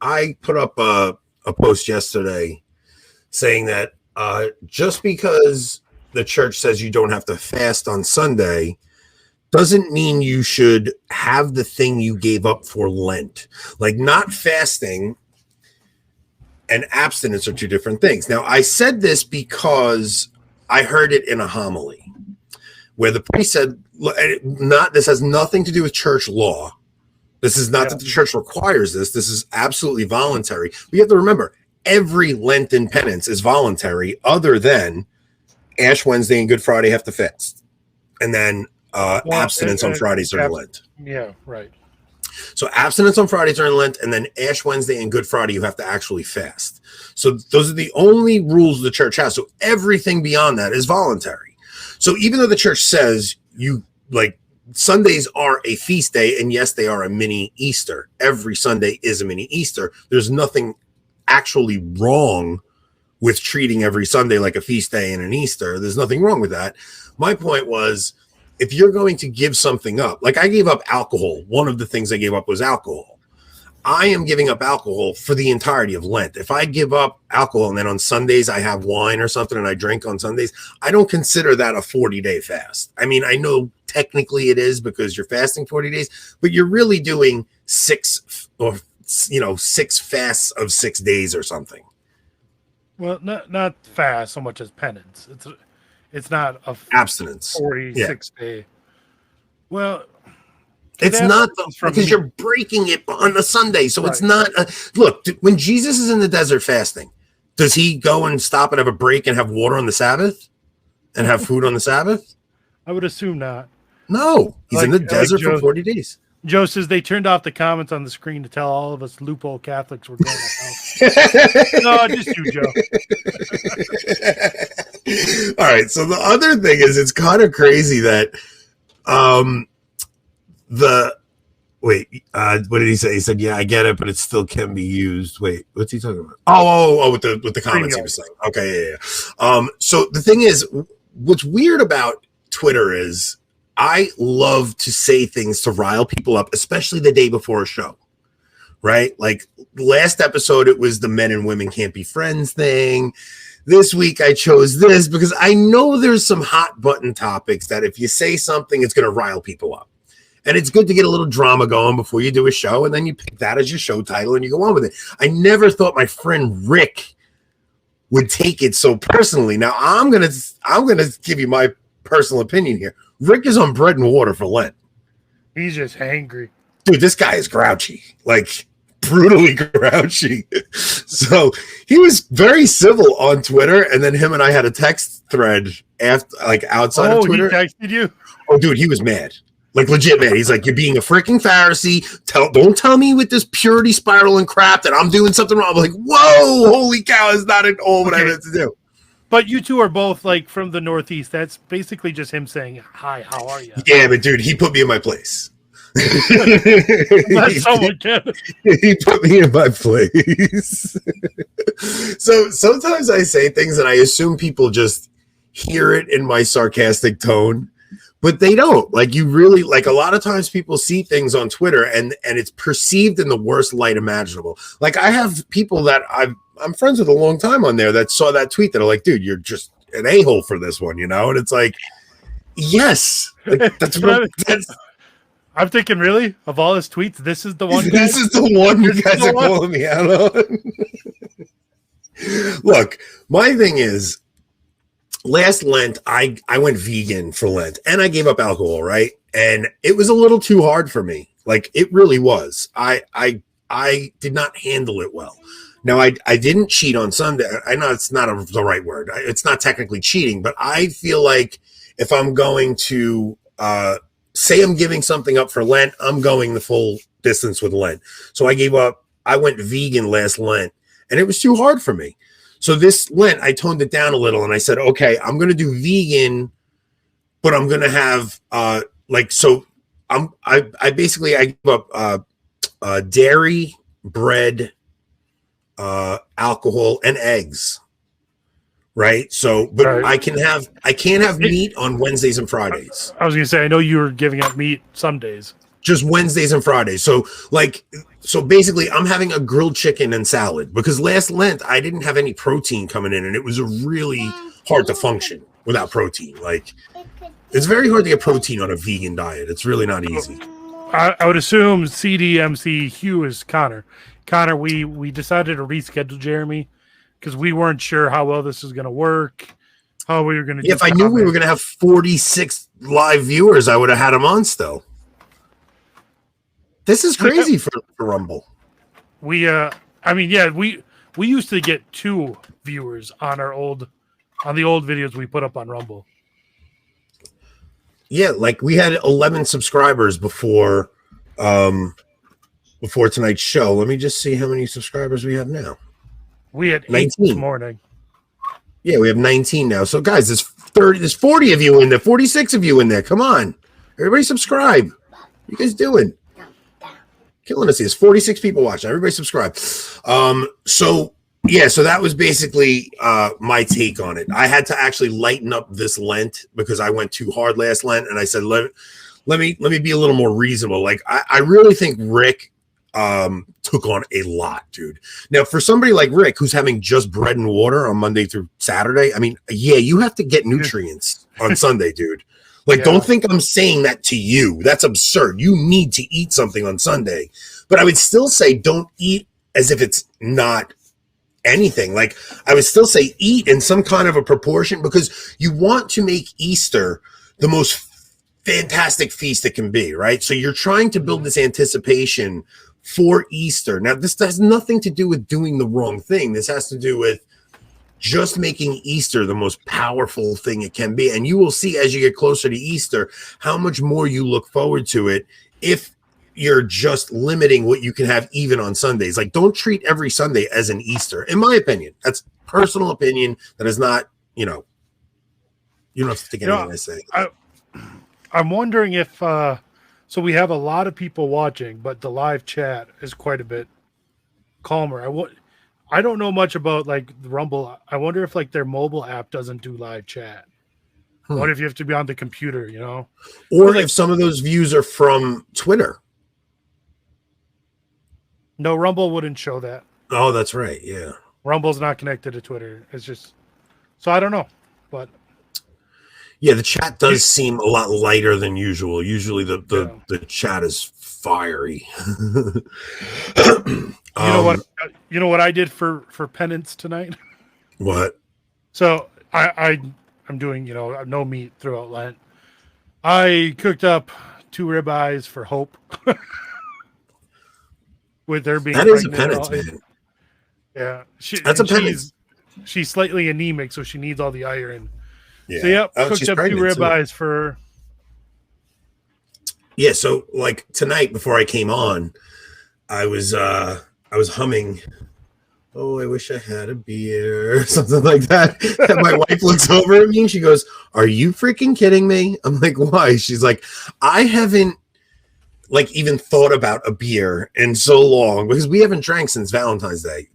I put up a post yesterday saying that just because the church says you don't have to fast on Sunday doesn't mean you should have the thing you gave up for Lent. Like, not fasting and abstinence are two different things. Now, I said this because I heard it in a homily where the priest said, this has nothing to do with church law. This is not that the church requires this. This is absolutely voluntary. We have to remember, every Lenten penance is voluntary other than Ash Wednesday and Good Friday have to fast. And then abstinence on Fridays during Lent. Yeah, right. So abstinence on Fridays during Lent, and then Ash Wednesday and Good Friday, you have to actually fast. So those are the only rules the church has. So everything beyond that is voluntary. So even though the church says Sundays are a feast day, and yes, they are a mini Easter. Every Sunday is a mini Easter. There's nothing actually wrong with treating every Sunday like a feast day and an Easter. There's nothing wrong with that. My point was, if you're going to give something up, like I gave up alcohol. One of the things I gave up was alcohol. I am giving up alcohol for the entirety of Lent. If I give up alcohol and then on Sundays I have wine or something and I drink on Sundays, I don't consider that a 40-day fast. I mean, I know technically it is because you're fasting 40 days, but you're really doing 6 fasts of 6 days or something. Well, not fast so much as penance. It's not a abstinence 46 day. Well, it's not because you're breaking it on a Sunday. So right. It's not look, when Jesus is in the desert fasting, does he go and stop and have a break and have water on the Sabbath and have food on the Sabbath? I would assume not. No, he's in the desert for 40 days. Joe says they turned off the comments on the screen to tell all of us loophole Catholics were going to house. No, just you, Joe. All right. So the other thing is, it's kind of crazy that what did he say? He said, "Yeah, I get it, but it still can be used." Wait, what's he talking about? Oh, with the comments he was saying. Okay, yeah. So the thing is, what's weird about Twitter is, I love to say things to rile people up, especially the day before a show, right? Like last episode, it was the men and women can't be friends thing. This week, I chose this because I know there's some hot button topics that if you say something, it's going to rile people up. And it's good to get a little drama going before you do a show, and then you pick that as your show title and you go on with it. I never thought my friend Rick would take it so personally. Now, I'm gonna give you my personal opinion here. Rick is on bread and water for Lent. He's just hangry. Dude, this guy is grouchy. Like, brutally grouchy. So he was very civil on Twitter, and then him and I had a text thread after, like, outside of Twitter. He texted you? Oh, dude, he was mad. Like, legit mad. He's like, "You're being a freaking Pharisee. Don't tell me with this purity spiral and crap that I'm doing something wrong." I'm like, whoa, holy cow, is not at all what I meant to do. But you two are both like from the Northeast. That's basically just him saying, "Hi, how are you?" Yeah, but dude, he put me in my place. That's someone can. He put me in my place. So sometimes I say things and I assume people just hear it in my sarcastic tone, but they don't. Like, you really, like, a lot of times people see things on Twitter and it's perceived in the worst light imaginable. Like, I have people that I'm friends with a long time on there that saw that tweet that are like, "Dude, you're just an a-hole for this one," you know? And it's like, yes, like, that's I'm thinking, really, of all his tweets, this is the one. This is the one you guys are calling me out on. Look, my thing is, last Lent, I went vegan for Lent, and I gave up alcohol, right? And it was a little too hard for me. Like, it really was. I did not handle it well. Now, I didn't cheat on Sunday. I know it's not the right word. It's not technically cheating, but I feel like if I'm going to say I'm giving something up for Lent, I'm going the full distance with Lent. So I went vegan last Lent, and it was too hard for me. So this Lent, I toned it down a little, and I said, okay, I'm going to do vegan, but I'm going to have I give up dairy, bread, alcohol, and eggs. Right. So, but right. I can't have meat on Wednesdays and Fridays. I was going to say, I know you were giving up meat some days. Just Wednesdays and Fridays. So basically I'm having a grilled chicken and salad because last Lent I didn't have any protein coming in and it was really hard to function without protein. Like it's very hard to get protein on a vegan diet. It's really not easy. I would assume CDMC Hugh is Connor. Connor, we decided to reschedule Jeremy because we weren't sure how well this is going to work, how we were going to. Yeah, if I knew we were going to have 46 live viewers, I would have had him on still. This is crazy for Rumble. We used to get 2 viewers on the old videos we put up on Rumble. Yeah, like we had 11 subscribers before tonight's show. Let me just see how many subscribers we have now. We had 19 this morning. Yeah, we have 19 now. So guys, there's 40 of you in there, 46 of you in there. Come on. Everybody subscribe. What are you guys doing? Killing us here. There's 46 people watching. Everybody subscribe. So that was basically my take on it. I had to actually lighten up this Lent because I went too hard last Lent, and I said let me be a little more reasonable. Like I really think Rick took on a lot, dude. Now for somebody like Rick who's having just bread and water on Monday through Saturday, I mean, yeah, you have to get nutrients on Sunday, dude. Like, Don't think I'm saying that to you. That's absurd. You need to eat something on Sunday. But I would still say don't eat as if it's not anything. Like, I would still say eat in some kind of a proportion because you want to make Easter the most fantastic feast it can be, right? So you're trying to build this anticipation for Easter. Now, this has nothing to do with doing the wrong thing. This has to do with just making Easter the most powerful thing it can be. And you will see as you get closer to Easter how much more you look forward to it if you're just limiting what you can have even on Sundays. Like, don't treat every Sunday as an Easter, in my opinion. That's personal opinion. That is not, you don't have to take anything I say. I'm wondering if, so we have a lot of people watching, but the live chat is quite a bit calmer. I don't know much about like Rumble. I wonder if like their mobile app doesn't do live chat. What if you have to be on the computer, Or if some of those views are from Twitter. No, Rumble wouldn't show that. Oh, that's right. Yeah. Rumble's not connected to Twitter. It's just, so I don't know, but. Yeah, the chat does seem a lot lighter than usual. Usually the chat is fiery. You know what I did for penance tonight? What? So I'm doing, no meat throughout Lent. I cooked up 2 ribeyes for Hope. With her being that is a penance, man. Yeah. That's a penance. She's slightly anemic, so she needs all the iron. Yeah. So cooked up 2 ribeyes for her. Yeah, so like tonight before I came on, I was humming, "Oh, I wish I had a beer," or something like that. And my wife looks over at me and she goes, "Are you freaking kidding me?" I'm like, "Why?" She's like, "I haven't like even thought about a beer in so long because we haven't drank since Valentine's Day."